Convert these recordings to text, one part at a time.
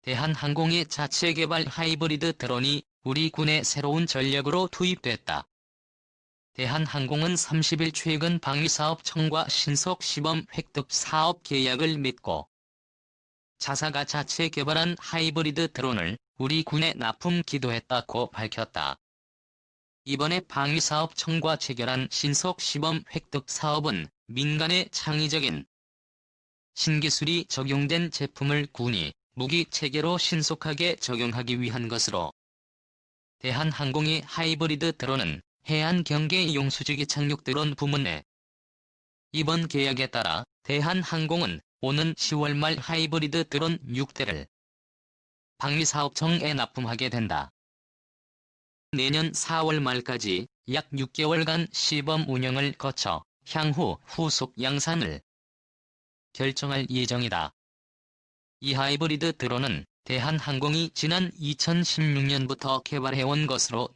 대한항공의 자체 개발 하이브리드 드론이 우리 군의 새로운 전력으로 투입됐다. 대한항공은 30일 최근 방위사업청과 신속 시범 획득 사업 계약을 맺고 자사가 자체 개발한 하이브리드 드론을 우리 군에 납품 기도했다고 밝혔다. 이번에 방위사업청과 체결한 신속 시범 획득 사업은 민간의 창의적인 신기술이 적용된 제품을 군이 무기 체계로 신속하게 적용하기 위한 것으로, 대한항공의 하이브리드 드론은 해안경계용 수직이 착륙 드론 부문에 이번 계약에 따라 대한항공은 오는 10월 말 하이브리드 드론 6대를 방위사업청에 납품하게 된다. 내년 4월 말까지 약 6개월간 시범 운영을 거쳐 향후 후속 양산을 결정할 예정이다. 이 하이브리드 드론은 대한항공이 지난 2016년부터 개발해온 것으로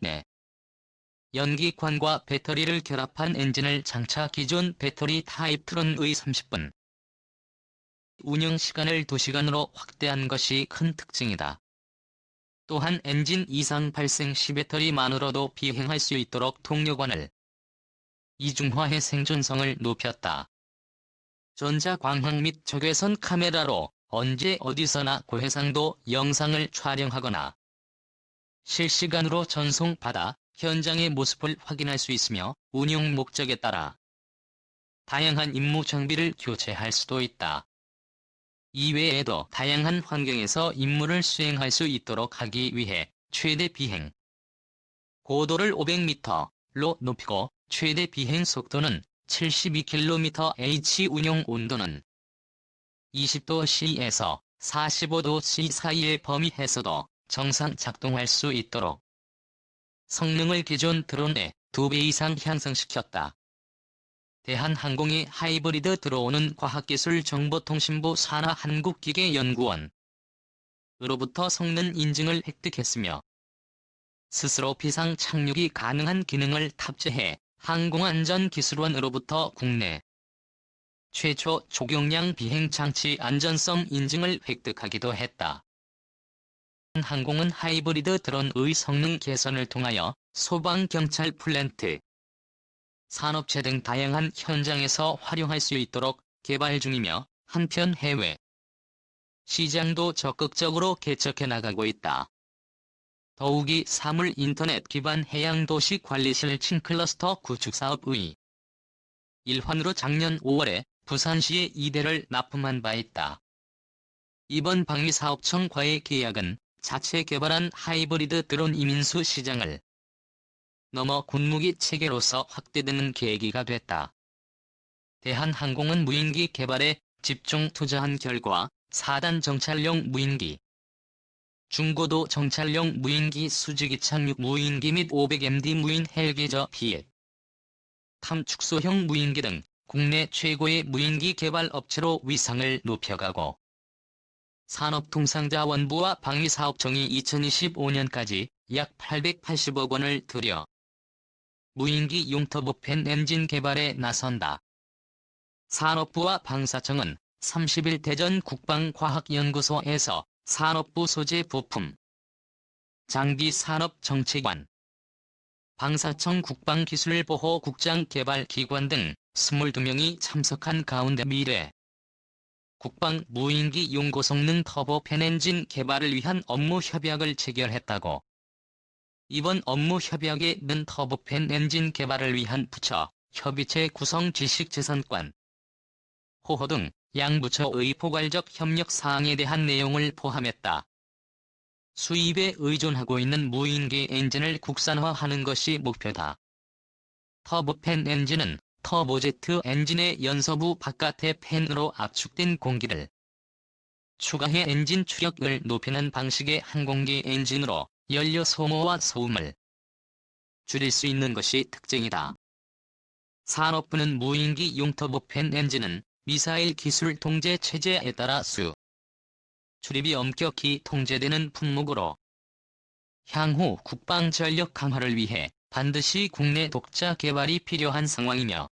연기관과 배터리를 결합한 엔진을 장착, 기존 배터리 타입 트론의 30분 운영 시간을 2시간으로 확대한 것이 큰 특징이다. 또한 엔진 이상 발생 시 배터리만으로도 비행할 수 있도록 동력원을 이중화해 생존성을 높였다. 전자광학 및 적외선 카메라로 언제 어디서나 고해상도 영상을 촬영하거나 실시간으로 전송받아 현장의 모습을 확인할 수 있으며 운용 목적에 따라 다양한 임무 장비를 교체할 수도 있다. 이외에도 다양한 환경에서 임무를 수행할 수 있도록 하기 위해 최대 비행 고도를 500m로 높이고 최대 비행 속도는 72km/h, 운용 온도는 20도C에서 45도C 사이의 범위에서도 정상 작동할 수 있도록 성능을 기존 드론의 2배 이상 향상시켰다. 대한항공의 하이브리드 드론은 과학기술정보통신부 산하한국기계연구원으로부터 성능 인증을 획득했으며 스스로 비상 착륙이 가능한 기능을 탑재해 항공안전기술원으로부터 국내 최초 초경량 비행장치 안전성 인증을 획득하기도 했다. 항공은 하이브리드 드론의 성능 개선을 통하여 소방, 경찰, 플랜트, 산업체 등 다양한 현장에서 활용할 수 있도록 개발 중이며, 한편 해외 시장도 적극적으로 개척해 나가고 있다. 더욱이 사물 인터넷 기반 해양도시 관리 실층 클러스터 구축 사업의 일환으로 작년 5월에 부산시에 2대를 납품한 바 있다. 이번 방위사업청과의 계약은 자체 개발한 하이브리드 드론 이민수 시장을 넘어 군무기 체계로서 확대되는 계기가 됐다. 대한항공은 무인기 개발에 집중 투자한 결과 4단 정찰용 무인기, 중고도 정찰용 무인기, 수직이 착륙 무인기 및 500MD 무인 헬기저 비핵 탐축소형 무인기 등 국내 최고의 무인기 개발 업체로 위상을 높여가고, 산업통상자원부와 방위사업청이 2025년까지 약 880억 원을 들여 무인기용 터보팬 엔진 개발에 나선다. 산업부와 방사청은 30일 대전 국방과학연구소에서 산업부 소재 부품 장비산업정책관, 방사청 국방기술보호국장 개발기관 등 22명이 참석한 가운데 미래 국방 무인기 용고성능 터보팬 엔진 개발을 위한 업무 협약을 체결했다고. 이번 업무 협약에는 터보팬 엔진 개발을 위한 부처, 협의체 구성, 지식재산권, 호호 등 양부처의 포괄적 협력 사항에 대한 내용을 포함했다. 수입에 의존하고 있는 무인기 엔진을 국산화하는 것이 목표다. 터보팬 엔진은 터보제트 엔진의 연소부 바깥의 팬으로 압축된 공기를 추가해 엔진 추력을 높이는 방식의 항공기 엔진으로 연료 소모와 소음을 줄일 수 있는 것이 특징이다. 산업부는 무인기용 터보팬 엔진은 미사일 기술 통제 체제에 따라 출입이 엄격히 통제되는 품목으로 향후 국방 전력 강화를 위해 반드시 국내 독자 개발이 필요한 상황이며,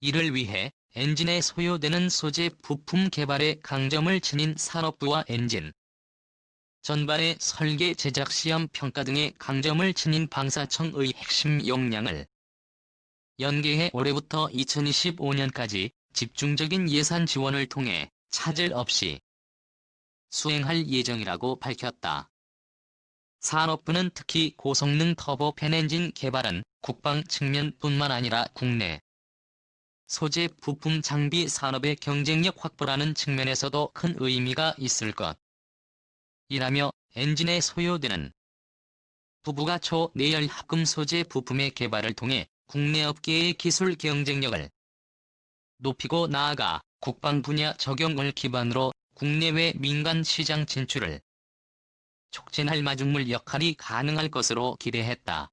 이를 위해 엔진에 소요되는 소재 부품 개발에 강점을 지닌 산업부와 엔진 전반의 설계, 제작, 시험, 평가 등의 강점을 지닌 방사청의 핵심 역량을 연계해 올해부터 2025년까지 집중적인 예산 지원을 통해 차질 없이 수행할 예정이라고 밝혔다. 산업부는 특히 고성능 터보팬 엔진 개발은 국방 측면뿐만 아니라 국내 소재 부품 장비 산업의 경쟁력 확보라는 측면에서도 큰 의미가 있을 것이라며 엔진에 소요되는 부부가 초내열 합금 소재 부품의 개발을 통해 국내 업계의 기술 경쟁력을 높이고 나아가 국방 분야 적용을 기반으로 국내외 민간 시장 진출을 촉진할 마중물 역할이 가능할 것으로 기대했다.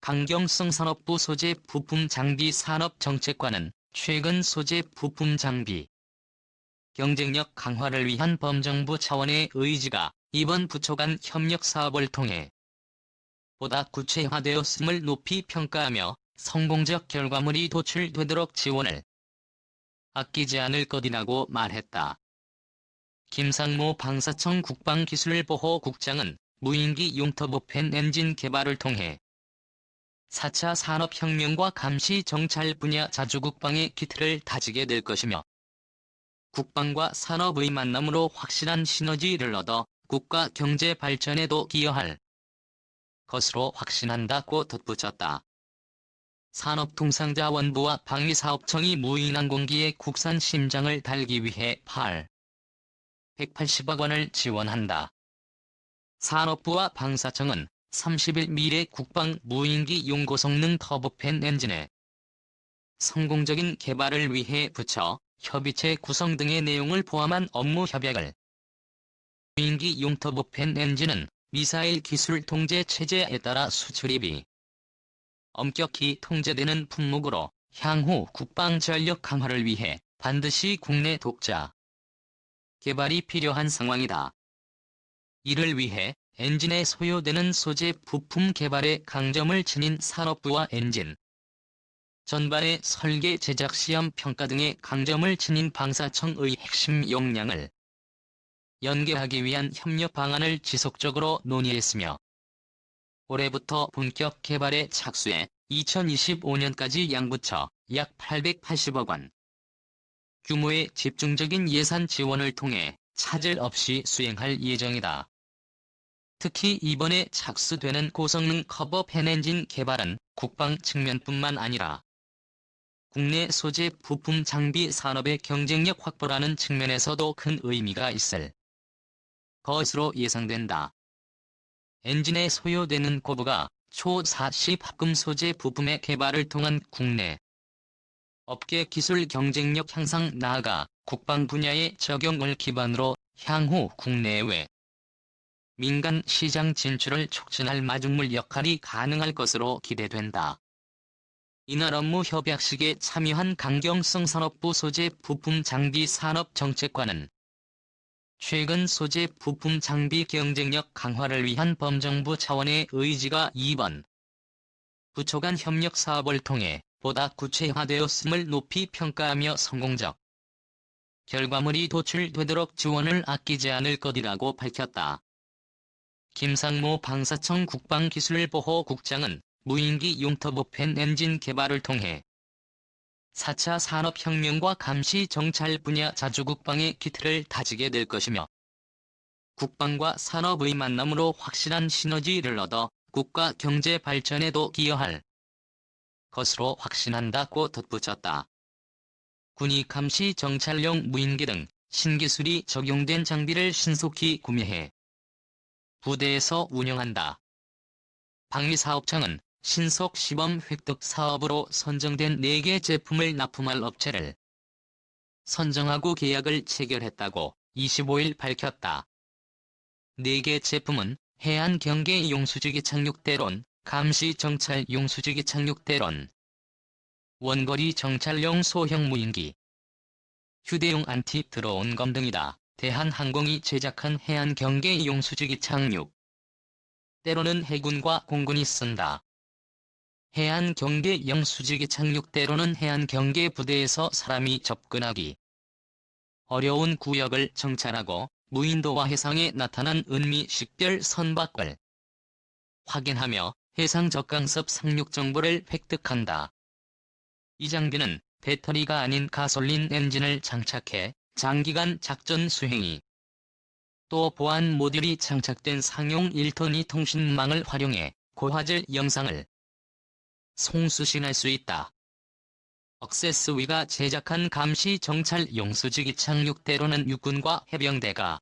강경성 산업부 소재 부품 장비 산업 정책관은 최근 소재 부품 장비 경쟁력 강화를 위한 범정부 차원의 의지가 이번 부처 간 협력 사업을 통해 보다 구체화되었음을 높이 평가하며 성공적 결과물이 도출되도록 지원을 아끼지 않을 것이라고 말했다. 김상모 방사청 국방기술보호국장은 무인기 용터보팬 엔진 개발을 통해 4차 산업혁명과 감시 정찰 분야 자주국방의 기틀을 다지게 될 것이며 국방과 산업의 만남으로 확실한 시너지를 얻어 국가 경제 발전에도 기여할 것으로 확신한다고 덧붙였다. 산업통상자원부와 방위사업청이 무인항공기의 국산 심장을 달기 위해 180억 원을 지원한다. 산업부와 방사청은 30일 미래 국방 무인기 용고성능 터보팬 엔진의 성공적인 개발을 위해 부처, 협의체 구성 등의 내용을 포함한 업무 협약을 무인기 용 터보팬 엔진은 미사일 기술 통제 체제에 따라 수출입이 엄격히 통제되는 품목으로 향후 국방 전력 강화를 위해 반드시 국내 독자 개발이 필요한 상황이다. 이를 위해 엔진에 소요되는 소재 부품 개발에 강점을 지닌 산업부와 엔진 전반의 설계, 제작, 시험, 평가 등의 강점을 지닌 방사청의 핵심 역량을 연계하기 위한 협력 방안을 지속적으로 논의했으며 올해부터 본격 개발에 착수해 2025년까지 양부처 약 880억 원 규모의 집중적인 예산 지원을 통해 차질 없이 수행할 예정이다. 특히 이번에 착수되는 고성능 커버팬 엔진 개발은 국방 측면뿐만 아니라 국내 소재 부품 장비 산업의 경쟁력 확보라는 측면에서도 큰 의미가 있을 것으로 예상된다. 엔진에 소요되는 고부가 초4시 합금 소재 부품의 개발을 통한 국내 업계 기술 경쟁력 향상 나아가 국방 분야의 적용을 기반으로 향후 국내외 민간 시장 진출을 촉진할 마중물 역할이 가능할 것으로 기대된다. 이날 업무 협약식에 참여한 강경성 산업부 소재 부품 장비 산업 정책관은 최근 소재 부품 장비 경쟁력 강화를 위한 범정부 차원의 의지가 이번 부처 간 협력 사업을 통해 보다 구체화되었음을 높이 평가하며 성공적 결과물이 도출되도록 지원을 아끼지 않을 것이라고 밝혔다. 김상모 방사청 국방기술보호국장은 무인기 용터보팬 엔진 개발을 통해 4차 산업혁명과 감시 정찰 분야 자주국방의 기틀을 다지게 될 것이며 국방과 산업의 만남으로 확실한 시너지를 얻어 국가 경제 발전에도 기여할 것으로 확신한다고 덧붙였다. 군이 감시 정찰용 무인기 등 신기술이 적용된 장비를 신속히 구매해 부대에서 운영한다. 방위사업청은 신속 시범 획득 사업으로 선정된 4개 제품을 납품할 업체를 선정하고 계약을 체결했다고 25일 밝혔다. 4개 제품은 해안 경계 용수지기 착륙대론, 감시 정찰 용수지기 착륙대론, 원거리 정찰용 소형 무인기, 휴대용 안티 드로운검 등이다. 대한항공이 제작한 해안 경계 용수지기 착륙 대로는 해군과 공군이 쓴다. 해안 경계 용수지기 착륙대로는 해안 경계 부대에서 사람이 접근하기 어려운 구역을 정찰하고 무인도와 해상에 나타난 은미 식별 선박을 확인하며 해상 적강섭 상륙 정보를 획득한다. 이 장비는 배터리가 아닌 가솔린 엔진을 장착해 장기간 작전 수행이, 또 보안 모듈이 장착된 상용 1톤 통신망을 활용해 고화질 영상을 송수신할 수 있다. 억세스위가 제작한 감시 정찰 용수지기 착륙대로는 육군과 해병대가,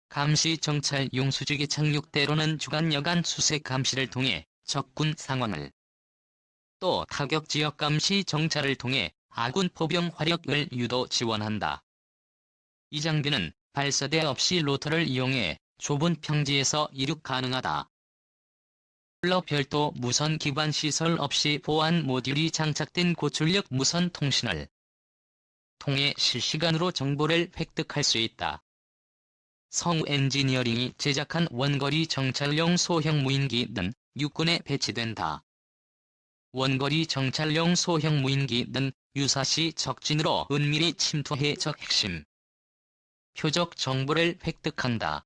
감시 정찰 용수지기 착륙대로는 주간 여간 수색 감시를 통해 적군 상황을, 또 타격 지역 감시 정찰을 통해 아군 포병 화력을 유도 지원한다. 이 장비는 발사대 없이 로터를 이용해 좁은 평지에서 이륙 가능하다. 물론 별도 무선 기반 시설 없이 보안 모듈이 장착된 고출력 무선 통신을 통해 실시간으로 정보를 획득할 수 있다. 성우 엔지니어링이 제작한 원거리 정찰용 소형 무인기는 육군에 배치된다. 원거리 정찰용 소형 무인기는 유사시 적진으로 은밀히 침투해 적 핵심 표적 정보를 획득한다.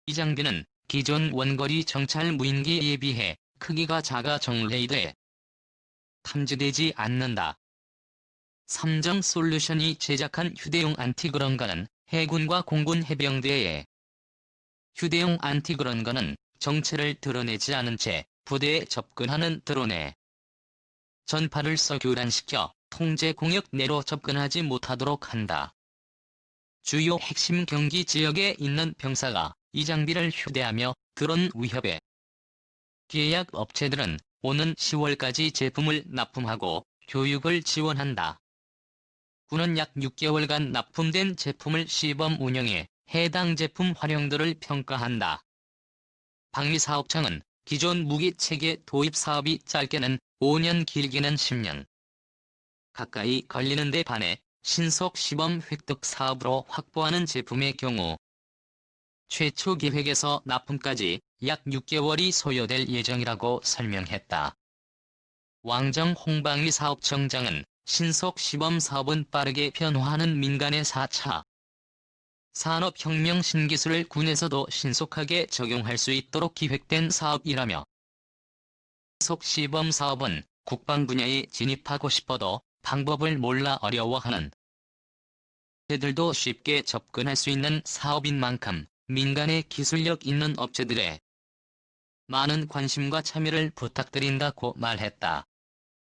이 장비는 기존 원거리 정찰 무인기에 비해 크기가 작아 적 레이더에 탐지되지 않는다. 삼정 솔루션이 제작한 휴대용 안티그런건은 해군과 공군 해병대에, 휴대용 안티그런건은 정체를 드러내지 않은 채 부대에 접근하는 드론에 전파를 써 교란시켜 통제 공역 내로 접근하지 못하도록 한다. 주요 핵심 경기 지역에 있는 병사가 이 장비를 휴대하며 드론 위협에 계약 업체들은 오는 10월까지 제품을 납품하고 교육을 지원한다. 군은 약 6개월간 납품된 제품을 시범 운영해 해당 제품 활용도를 평가한다. 방위사업청은 기존 무기체계 도입 사업이 짧게는 5년 길게는 10년 가까이 걸리는 데 반해 신속 시범 획득 사업으로 확보하는 제품의 경우 최초 계획에서 납품까지 약 6개월이 소요될 예정이라고 설명했다. 왕정 홍방위 사업청장은 신속 시범 사업은 빠르게 변화하는 민간의 4차 산업혁명 신기술을 군에서도 신속하게 적용할 수 있도록 기획된 사업이라며, 신속 시범 사업은 국방 분야에 진입하고 싶어도 방법을 몰라 어려워하는 업체들도 쉽게 접근할 수 있는 사업인 만큼 민간의 기술력 있는 업체들의 많은 관심과 참여를 부탁드린다고 말했다.